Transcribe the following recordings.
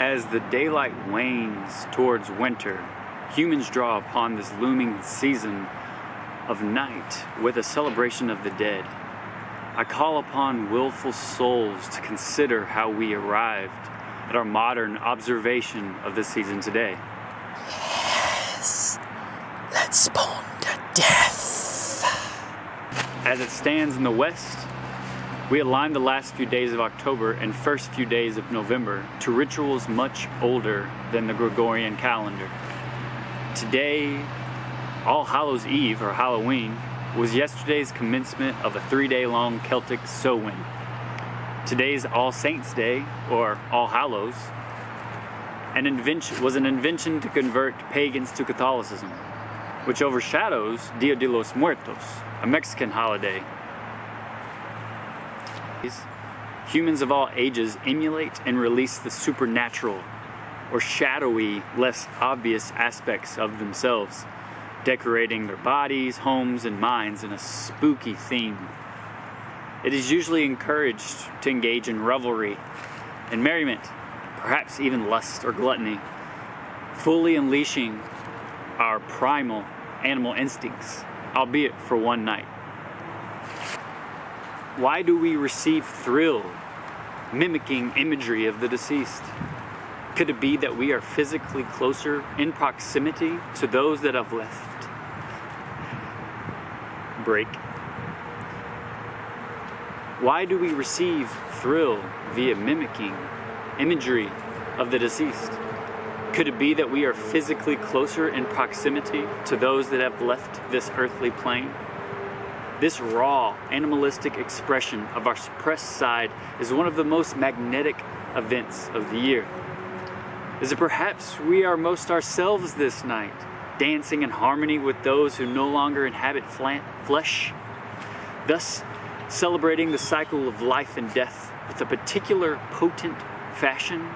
As the daylight wanes towards winter, humans draw upon this looming season of night with a celebration of the dead. I call upon willful souls to consider how we arrived at our modern observation of the season today. Yes, let's spawn to death. As it stands in the west, we align the last few days of October and first few days of November to rituals much older than the Gregorian calendar. Today, All Hallows Eve, or Halloween, was yesterday's commencement of a 3-day-long Celtic Samhain. Today's All Saints' Day, or All Hallows, was an invention to convert pagans to Catholicism, which overshadows Dia de los Muertos, a Mexican holiday. Humans of all ages emulate and release the supernatural or shadowy, less obvious aspects of themselves, decorating their bodies, homes, and minds in a spooky theme. It is usually encouraged to engage in revelry and merriment, perhaps even lust or gluttony, fully unleashing our primal animal instincts, albeit for one night. Why do we receive thrill mimicking imagery of the deceased? Could it be that we are physically closer in proximity to those that have left? Break. Why do we receive thrill via mimicking imagery of the deceased? Could it be that we are physically closer in proximity to those that have left this earthly plane? This raw, animalistic expression of our suppressed side is one of the most magnetic events of the year. Is it perhaps we are most ourselves this night, dancing in harmony with those who no longer inhabit flesh, thus celebrating the cycle of life and death with a particular potent fashion?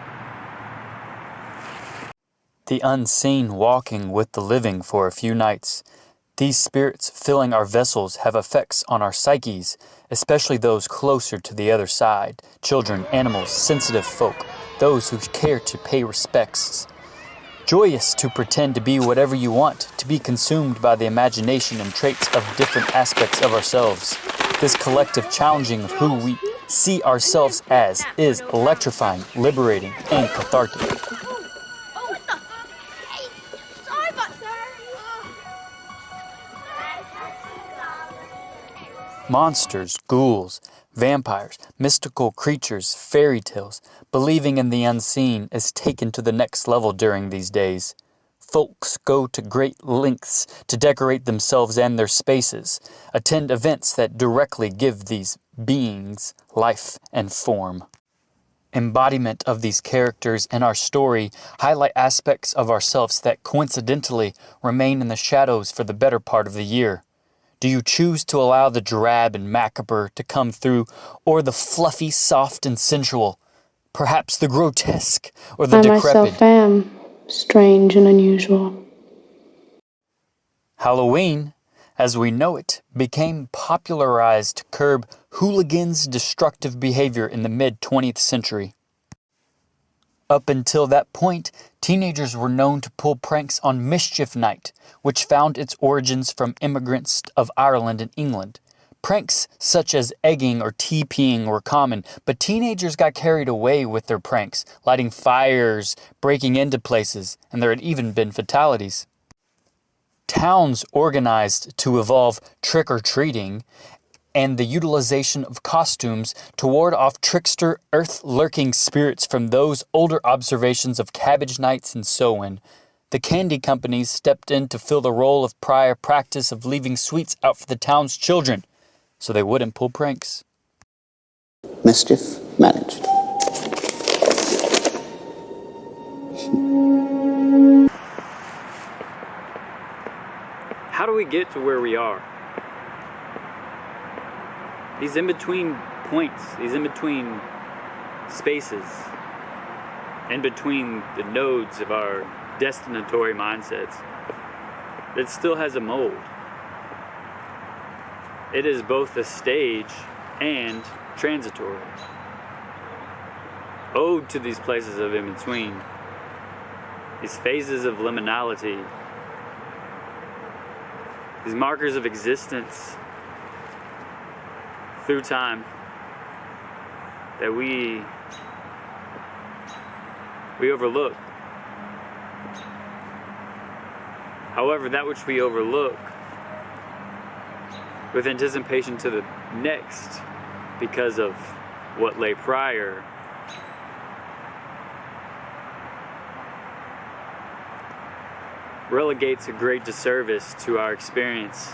The unseen walking with the living for a few nights. These spirits filling our vessels have effects on our psyches, especially those closer to the other side, children, animals, sensitive folk, those who care to pay respects. Joyous to pretend to be whatever you want, to be consumed by the imagination and traits of different aspects of ourselves. This collective challenging of who we see ourselves as is electrifying, liberating, and cathartic. Monsters, ghouls, vampires, mystical creatures, fairy tales, believing in the unseen is taken to the next level during these days. Folks go to great lengths to decorate themselves and their spaces, attend events that directly give these beings life and form. Embodiment of these characters in our story highlight aspects of ourselves that coincidentally remain in the shadows for the better part of the year. Do you choose to allow the drab and macabre to come through, or the fluffy, soft, and sensual? Perhaps the grotesque, or the decrepit? I myself am strange and unusual. Halloween, as we know it, became popularized to curb hooligans' destructive behavior in the mid-20th century. Up until that point, teenagers were known to pull pranks on Mischief Night, which found its origins from immigrants of Ireland and England. Pranks such as egging or TPing were common, but teenagers got carried away with their pranks, lighting fires, breaking into places, and there had even been fatalities. Towns organized to evolve trick-or-treating and the utilization of costumes to ward off trickster, earth-lurking spirits from those older observations of cabbage nights and Samhain. The candy companies stepped in to fill the role of prior practice of leaving sweets out for the town's children, so they wouldn't pull pranks. Mischief managed. How do we get to where we are? These in-between points, these in-between spaces, in between the nodes of our destinatory mindsets, it still has a mold. It is both a stage and transitory. ode to these places of in-between, these phases of liminality, these markers of existence through time that we overlook. However, that which we overlook with anticipation to the next because of what lay prior, relegates a great disservice to our experience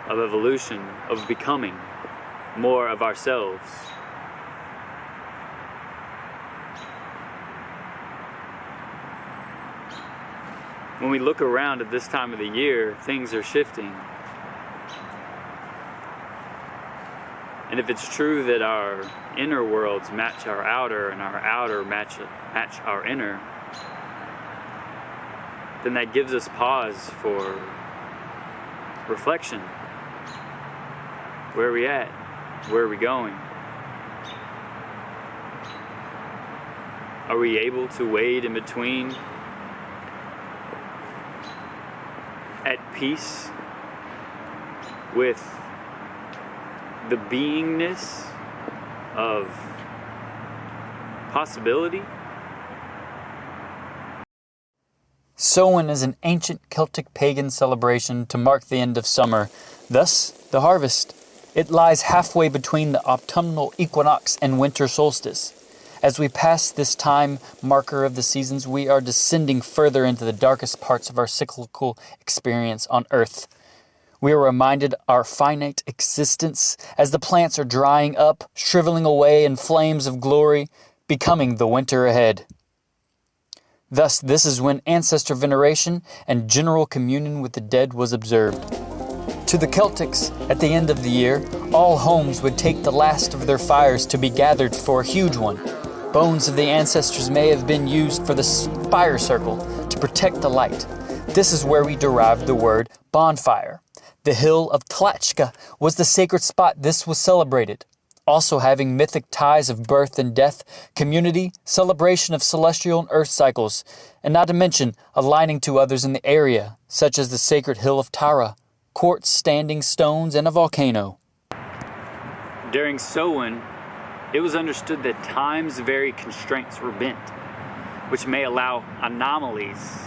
of evolution, of becoming more of ourselves. When we look around at this time of the year, things are shifting. And if it's true that our inner worlds match our outer and our outer match our inner, then that gives us pause for reflection. Where are we at? Where are we going? Are we able to wade in between, at peace with the beingness of possibility? Samhain is an ancient Celtic pagan celebration to mark the end of summer, thus the harvest. It lies halfway between the autumnal equinox and winter solstice. As we pass this time marker of the seasons, we are descending further into the darkest parts of our cyclical experience on Earth. We are reminded our finite existence as the plants are drying up, shriveling away in flames of glory, becoming the winter ahead. Thus, this is when ancestor veneration and general communion with the dead was observed. To the Celtics, at the end of the year, all homes would take the last of their fires to be gathered for a huge one. Bones of the ancestors may have been used for the fire circle to protect the light. This is where we derived the word bonfire. The hill of Tlachka was the sacred spot this was celebrated, also having mythic ties of birth and death, community, celebration of celestial and earth cycles, and not to mention aligning to others in the area, such as the sacred hill of Tara, quartz standing stones, and a volcano. During Samhain, it was understood that time's very constraints were bent, which may allow anomalies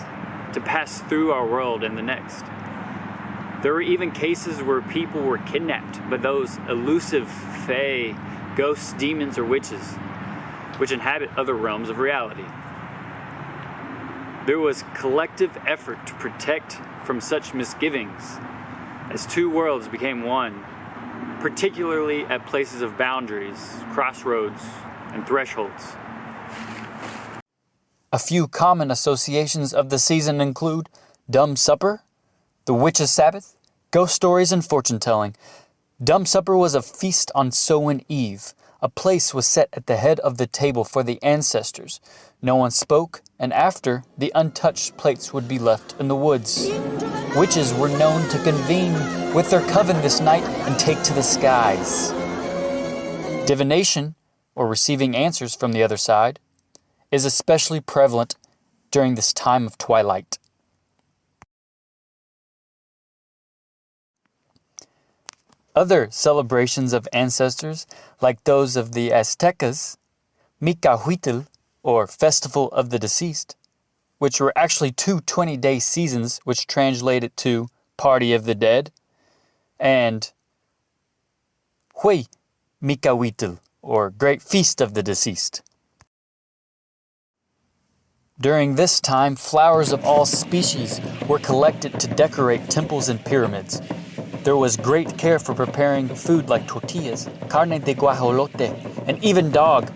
to pass through our world and the next. There were even cases where people were kidnapped by those elusive fae, ghosts, demons, or witches, which inhabit other realms of reality. There was collective effort to protect from such misgivings as two worlds became one, particularly at places of boundaries, crossroads, and thresholds. A few common associations of the season include Dumb Supper, the Witch's Sabbath, ghost stories, and fortune-telling. Dumb Supper was a feast on Samhain Eve. A place was set at the head of the table for the ancestors. No one spoke, and after, the untouched plates would be left in the woods. Witches were known to convene with their coven this night and take to the skies. Divination, or receiving answers from the other side, is especially prevalent during this time of twilight. Other celebrations of ancestors, like those of the Aztecas, Miccailhuitl, or Festival of the Deceased, which were actually two 20-day seasons which translated to Party of the Dead, and Miccailhuitl, or Great Feast of the Deceased. During this time, flowers of all species were collected to decorate temples and pyramids. There was great care for preparing food like tortillas, carne de guajolote, and even dog.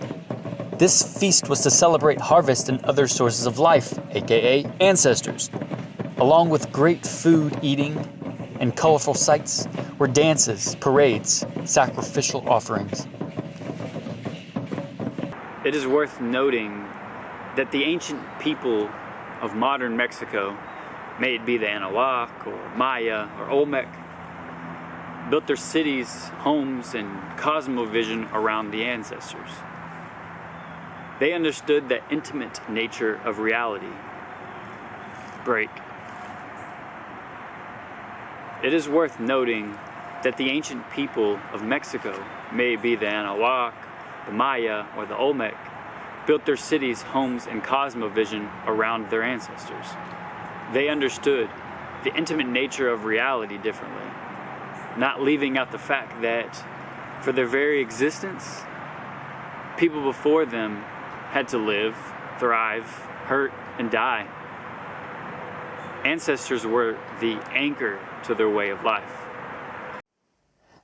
This feast was to celebrate harvest and other sources of life, aka ancestors. Along with great food eating and colorful sights were dances, parades, sacrificial offerings. It is worth noting that the ancient people of modern Mexico, may it be the Anahuac or Maya or Olmec, built their cities, homes, and cosmovision around the ancestors. They understood the intimate nature of reality. Break. It is worth noting that the ancient people of Mexico, may it be the Anahuac, the Maya, or the Olmec, built their cities, homes, and cosmovision around their ancestors. They understood the intimate nature of reality differently, not leaving out the fact that for their very existence, people before them had to live, thrive, hurt, and die. Ancestors were the anchor to their way of life.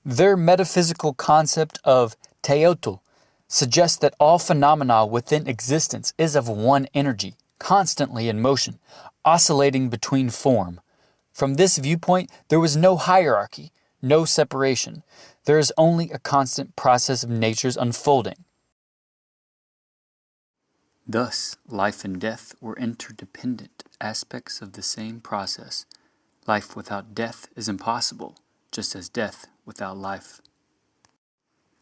Their metaphysical concept of teotl suggests that all phenomena within existence is of one energy, constantly in motion, oscillating between form. From this viewpoint, there was no hierarchy, no separation. There is only a constant process of nature's unfolding. Thus, life and death were interdependent aspects of the same process. Life without death is impossible, just as death without life.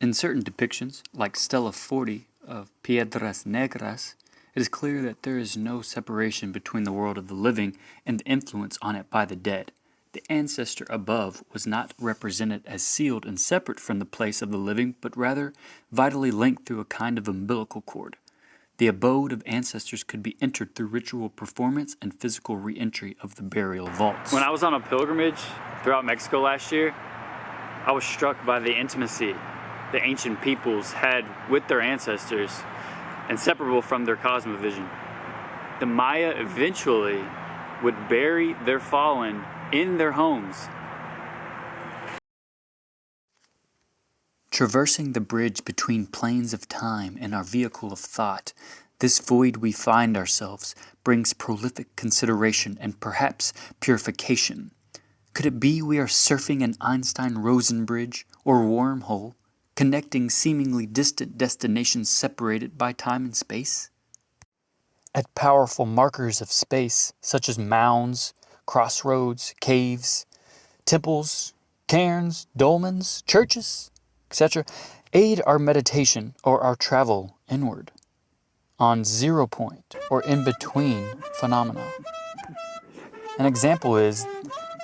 In certain depictions, like Stela 40 of Piedras Negras, it is clear that there is no separation between the world of the living and the influence on it by the dead. The ancestor above was not represented as sealed and separate from the place of the living, but rather vitally linked through a kind of umbilical cord. The abode of ancestors could be entered through ritual performance and physical re-entry of the burial vaults. When I was on a pilgrimage throughout Mexico last year, I was struck by the intimacy the ancient peoples had with their ancestors, inseparable from their cosmovision. The Maya eventually would bury their fallen in their homes. Traversing the bridge between planes of time and our vehicle of thought, this void we find ourselves brings prolific consideration and perhaps purification. Could it be we are surfing an Einstein-Rosen bridge or wormhole, connecting seemingly distant destinations separated by time and space? At powerful markers of space, such as mounds, crossroads, caves, temples, cairns, dolmens, churches, etc., aid our meditation or our travel inward on zero point or in-between phenomena. An example is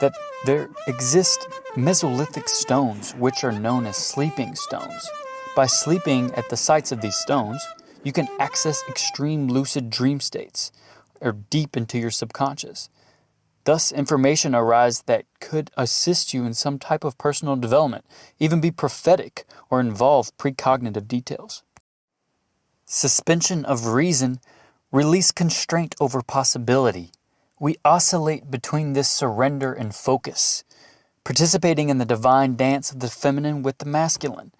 that there exist Mesolithic stones which are known as sleeping stones. By sleeping at the sites of these stones, you can access extreme lucid dream states or deep into your subconscious. Thus, information arises that could assist you in some type of personal development, even be prophetic or involve precognitive details. Suspension of reason, release constraint over possibility. We oscillate between this surrender and focus, participating in the divine dance of the feminine with the masculine.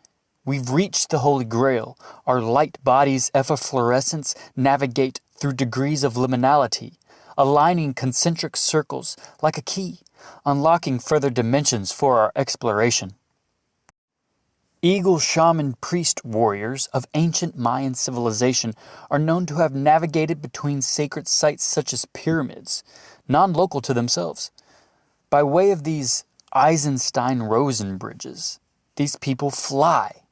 We've reached the Holy Grail. Our light body's efflorescence navigate through degrees of liminality, aligning concentric circles like a key, unlocking further dimensions for our exploration. Eagle shaman priest warriors of ancient Mayan civilization are known to have navigated between sacred sites such as pyramids, non-local to themselves. By way of these Eisenstein-Rosen bridges, these people fly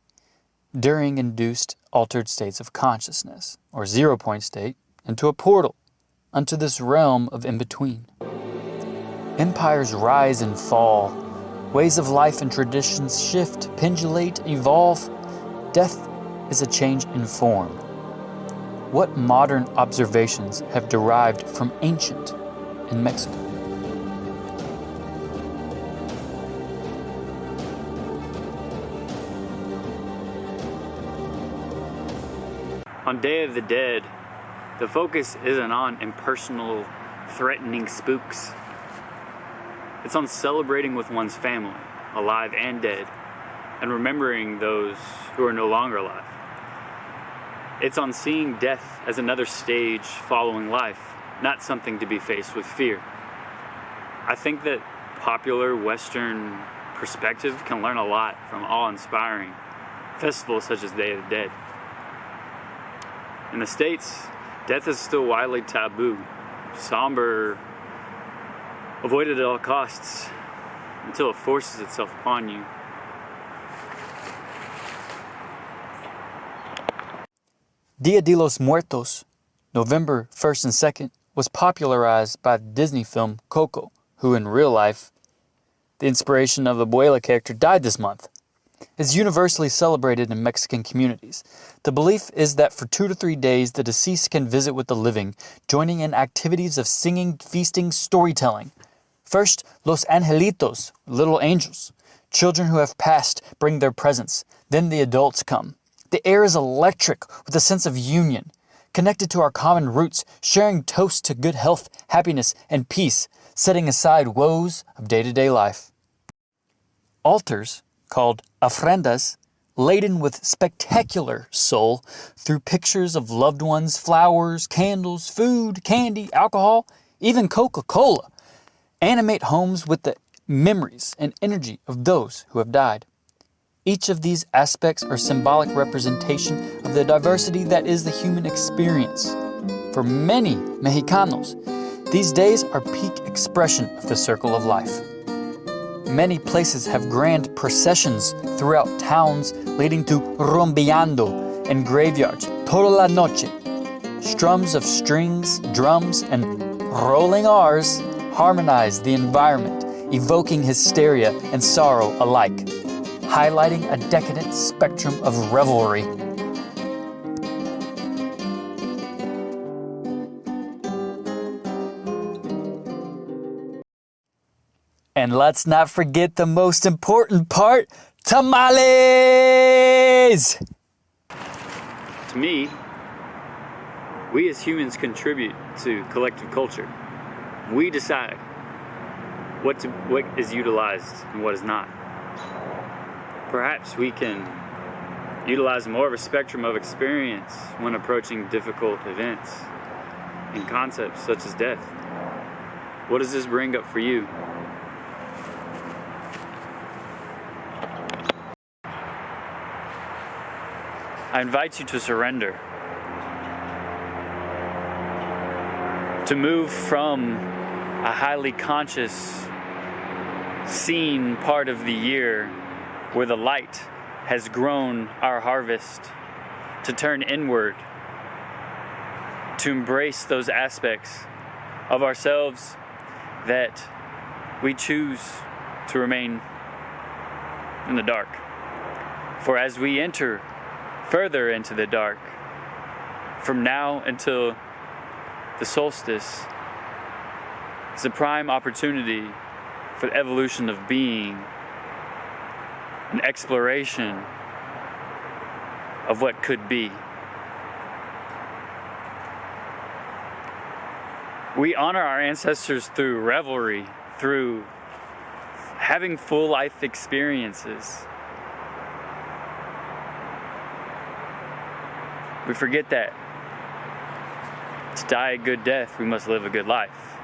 during induced altered states of consciousness, or zero-point state, into a portal, unto this realm of in-between. Empires rise and fall. Ways of life and traditions shift, pendulate, evolve. Death is a change in form. What modern observations have derived from ancient in Mexico? On Day of the Dead, the focus isn't on impersonal, threatening spooks. It's on celebrating with one's family, alive and dead, and remembering those who are no longer alive. It's on seeing death as another stage following life, not something to be faced with fear. I think that popular Western perspective can learn a lot from awe-inspiring festivals such as Day of the Dead. In the States, death is still widely taboo, somber, avoided at all costs until it forces itself upon you. Dia de los Muertos, November 1st and 2nd, was popularized by the Disney film Coco, who in real life, the inspiration of the Abuela character, died this month. Is universally celebrated in Mexican communities. The belief is that for 2 to 3 days, the deceased can visit with the living, joining in activities of singing, feasting, storytelling. First, los angelitos, little angels. Children who have passed bring their presents. Then the adults come. The air is electric with a sense of union, connected to our common roots, sharing toasts to good health, happiness, and peace, setting aside woes of day-to-day life. Altars, called ofrendas, laden with spectacular soul through pictures of loved ones, flowers, candles, food, candy, alcohol, even Coca-Cola, animate homes with the memories and energy of those who have died. Each of these aspects are symbolic representation of the diversity that is the human experience. For many Mexicanos, these days are peak expression of the circle of life. Many places have grand processions throughout towns leading to rumbeando and graveyards toda la noche. Strums of strings, drums, and rolling R's harmonize the environment, evoking hysteria and sorrow alike, highlighting a decadent spectrum of revelry. And let's not forget the most important part, tamales! To me, we as humans contribute to collective culture. We decide what is utilized and what is not. Perhaps we can utilize more of a spectrum of experience when approaching difficult events and concepts such as death. What does this bring up for you? I invite you to surrender, to move from a highly conscious, seen part of the year where the light has grown our harvest, to turn inward, to embrace those aspects of ourselves that we choose to remain in the dark. For as we enter further into the dark, from now until the solstice, is a prime opportunity for the evolution of being, an exploration of what could be. We honor our ancestors through revelry, through having full life experiences. We forget that to die a good death, we must live a good life.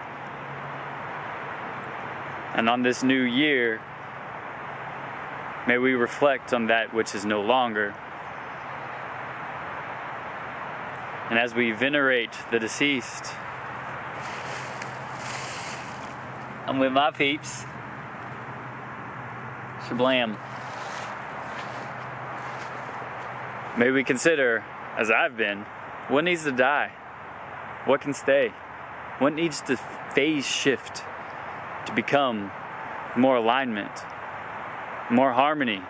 And on this new year, may we reflect on that which is no longer. And as we venerate the deceased, I'm with my peeps. Shablam. May we consider, as I've been, what needs to die? What can stay? What needs to phase shift to become more alignment, more harmony,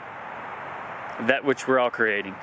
that which we're all creating?